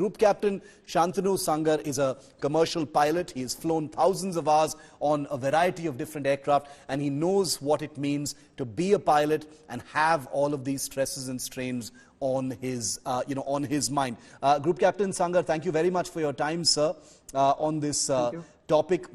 Group Captain Shantanu Sangar is a commercial pilot. He has flown thousands of hours on a variety of different aircraft, and he knows what it means to be a pilot and have all of these stresses and strains on his, on his mind. Group Captain Sangar, thank you very much for your time, sir, on this topic,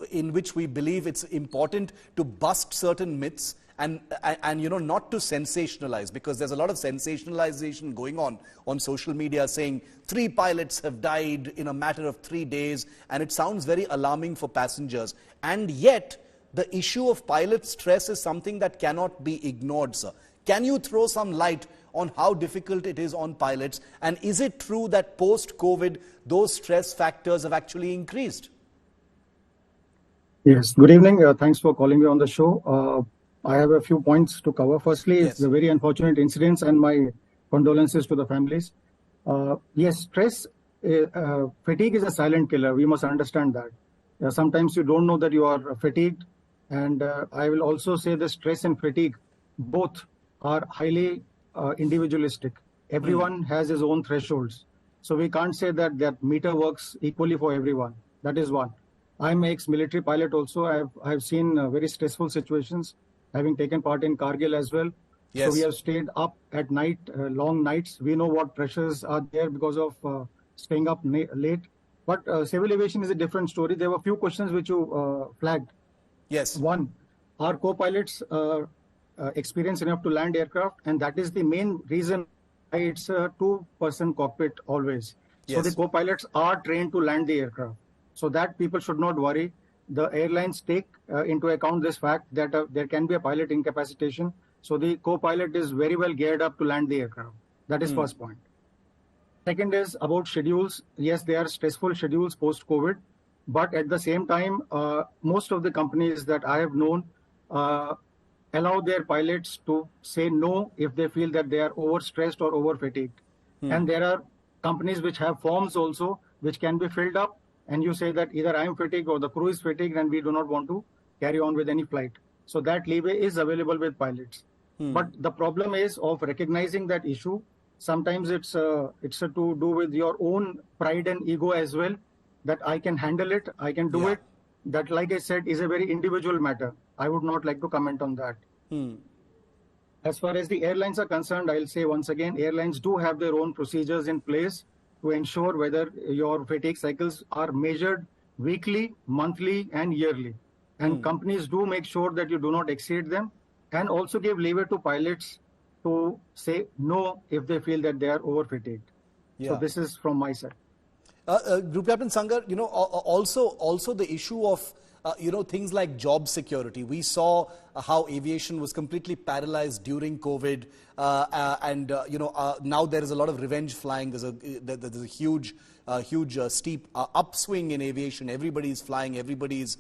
in which we believe it's important to bust certain myths and not to sensationalize, because there's a lot of sensationalization going on social media saying 3 pilots have died in a matter of 3 days, and it sounds very alarming for passengers. And yet, the issue of pilot stress is something that cannot be ignored, sir. Can you throw some light on how difficult it is on pilots? And is it true that post-COVID, those stress factors have actually increased? Yes. Good evening. Thanks for calling me on the show. I have a few points to cover. Firstly, it's a very unfortunate incident, and my condolences to the families. Yes, stress, fatigue is a silent killer. We must understand that. Sometimes you don't know that you are fatigued. And I will also say that stress and fatigue, both are highly individualistic. Everyone has his own thresholds. So we can't say that that meter works equally for everyone. That is one. I'm an ex-military pilot also. I've seen very stressful situations, having taken part in Kargil as well. Yes. So we have stayed up at night, long nights. We know what pressures are there because of staying up late. But civil aviation is a different story. There were a few questions which you flagged. Yes. One, are co-pilots experienced enough to land aircraft? And that is the main reason why it's a 2-person cockpit always. Yes. So the co-pilots are trained to land the aircraft. So that people should not worry. The airlines take into account this fact that there can be a pilot incapacitation. So the co-pilot is very well geared up to land the aircraft. That is first point. Second is about schedules. Yes, they are stressful schedules post-COVID. But at the same time, most of the companies that I have known allow their pilots to say no if they feel that they are overstressed or over-fatigued. And there are companies which have forms also which can be filled up. And you say that either I am fatigued or the crew is fatigued and we do not want to carry on with any flight. So that leeway is available with pilots. But the problem is of recognizing that issue. Sometimes it's to do with your own pride and ego as well, that I can handle it, I can do it. That, like I said, is a very individual matter. I would not like to comment on that. As far as the airlines are concerned, I'll say once again, airlines do have their own procedures in place to ensure whether your fatigue cycles are measured weekly, monthly, and yearly. And companies do make sure that you do not exceed them, and also give leeway to pilots to say no if they feel that they are over-fatigued. So this is from my side. Group Captain Sangar, also the issue of things like job security. We saw how aviation was completely paralyzed during COVID, now there is a lot of revenge flying. There's a huge steep upswing in aviation. Everybody's flying. Everybody's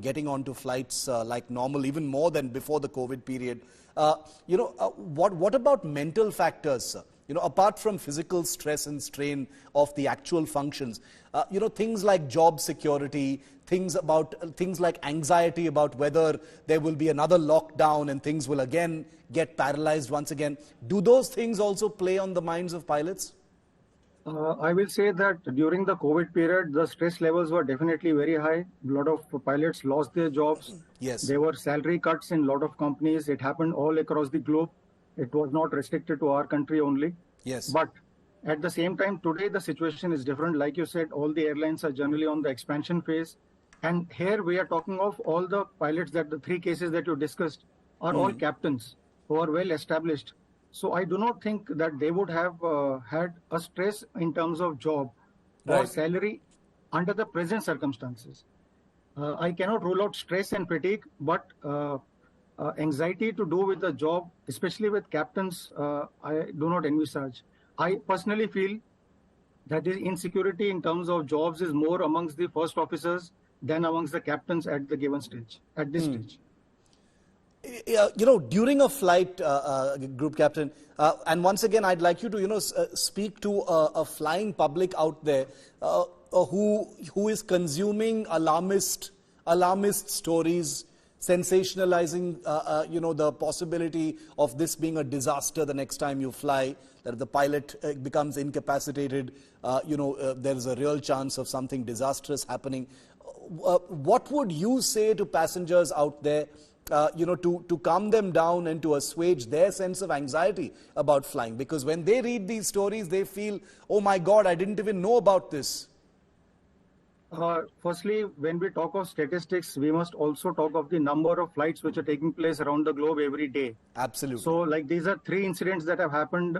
getting onto flights like normal, even more than before the COVID period. What about mental factors, sir? Apart from physical stress and strain of the actual functions, things like job security, things like anxiety about whether there will be another lockdown and things will again get paralyzed once again. Do those things also play on the minds of pilots? I will say that during the COVID period, the stress levels were definitely very high. A lot of pilots lost their jobs. Yes. There were salary cuts in a lot of companies. It happened all across the globe. It was not restricted to our country only. Yes. But at the same time, today the situation is different. Like you said, all the airlines are generally on the expansion phase. And here we are talking of all the pilots, that the 3 cases that you discussed are all captains who are well established. So I do not think that they would have had a stress in terms of job or salary under the present circumstances. I cannot rule out stress and fatigue, but anxiety to do with the job, especially with captains, I do not envisage. I personally feel that the insecurity in terms of jobs is more amongst the first officers than amongst the captains at the given stage, at this stage. During a flight, Group Captain, and once again, I'd like you to, speak to a flying public out there who is consuming alarmist stories, sensationalizing, the possibility of this being a disaster the next time you fly, that if the pilot becomes incapacitated, there is a real chance of something disastrous happening. What would you say to passengers out there, to calm them down and to assuage their sense of anxiety about flying? Because when they read these stories, they feel, oh my God, I didn't even know about this. Firstly, when we talk of statistics, we must also talk of the number of flights which are taking place around the globe every day. Absolutely. So, like, these are 3 incidents that have happened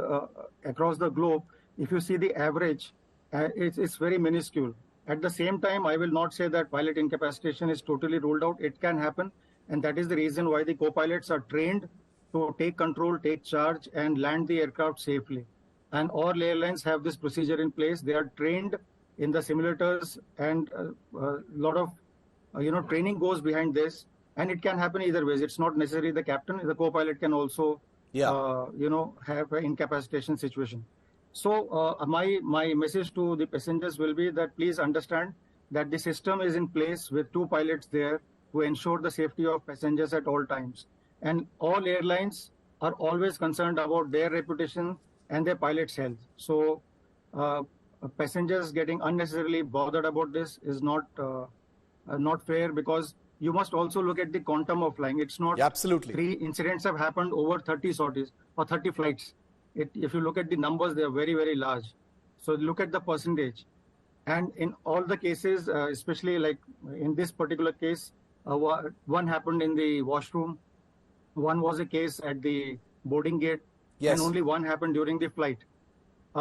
across the globe. If you see the average, it's very minuscule. At the same time, I will not say that pilot incapacitation is totally ruled out. It can happen. And that is the reason why the co-pilots are trained to take control, take charge, and land the aircraft safely. And all airlines have this procedure in place. They are trained in the simulators, and a lot of training goes behind this, and it can happen either ways. It's not necessarily the captain. The co-pilot can also have an incapacitation situation. So my message to the passengers will be that please understand that the system is in place with 2 pilots there to ensure the safety of passengers at all times, and all airlines are always concerned about their reputation and their pilots' health. So passengers getting unnecessarily bothered about this is not fair, because you must also look at the quantum of flying. It's not absolutely 3 incidents have happened over 30 sorties or 30 flights. If you look at the numbers, they are very, very large. So look at the percentage. And in all the cases, especially like in this particular case, one happened in the washroom, one was a case at the boarding gate, and only one happened during the flight.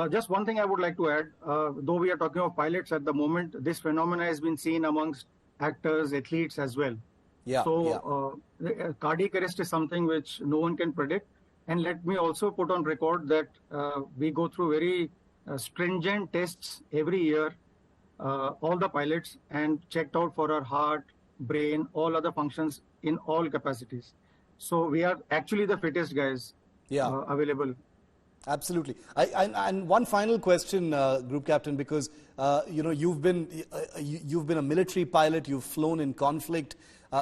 Just one thing I would like to add, though we are talking of pilots at the moment, this phenomena has been seen amongst actors, athletes as well. Cardiac arrest is something which no one can predict. And let me also put on record that we go through very stringent tests every year, all the pilots, and checked out for our heart, brain, all other functions in all capacities. So we are actually the fittest guys available. Absolutely. And one final question, Group Captain, because you've been a military pilot, you've flown in conflict,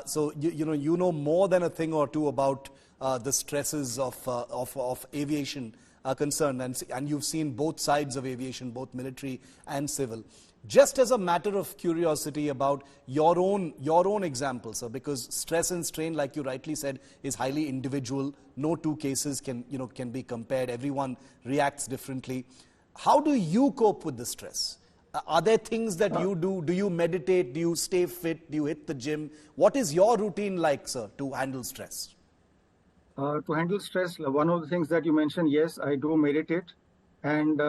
so you know more than a thing or two about the stresses of aviation concerned, and you've seen both sides of aviation, both military and civil. Just as a matter of curiosity about your own example, sir, because stress and strain, like you rightly said, is highly individual. No 2 cases can be compared. Everyone reacts differently. How do you cope with the stress? Are there things that you do? Do you meditate? Do you stay fit? Do you hit the gym? What is your routine like, sir, to handle stress? To handle stress, one of the things that you mentioned, yes, I do meditate. And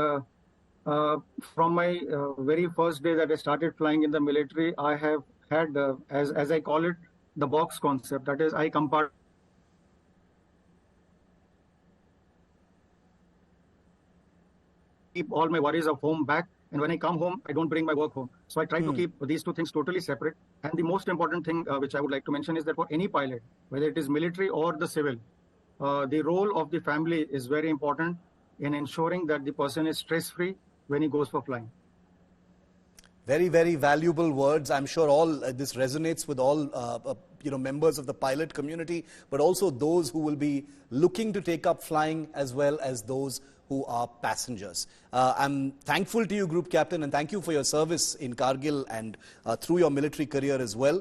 from my very first day that I started flying in the military, I have had, as I call it, the box concept. That is, I compartmentalize keep all my worries of home back, and when I come home, I don't bring my work home. So I try to keep these 2 things totally separate. And the most important thing which I would like to mention is that for any pilot, whether it is military or the civil, the role of the family is very important in ensuring that the person is stress-free when he goes for flying. Very, very valuable words. I'm sure all this resonates with all members of the pilot community, but also those who will be looking to take up flying, as well as those who are passengers. I'm thankful to you, Group Captain, and thank you for your service in Kargil and through your military career as well.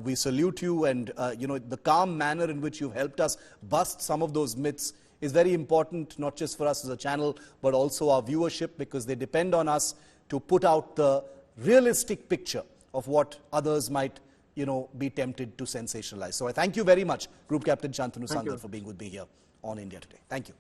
We salute you, and the calm manner in which you've helped us bust some of those myths is very important, not just for us as a channel, but also our viewership, because they depend on us to put out the realistic picture of what others might, be tempted to sensationalize. So I thank you very much, Group Captain Shantanu Sangar, for being with me here on India Today. Thank you.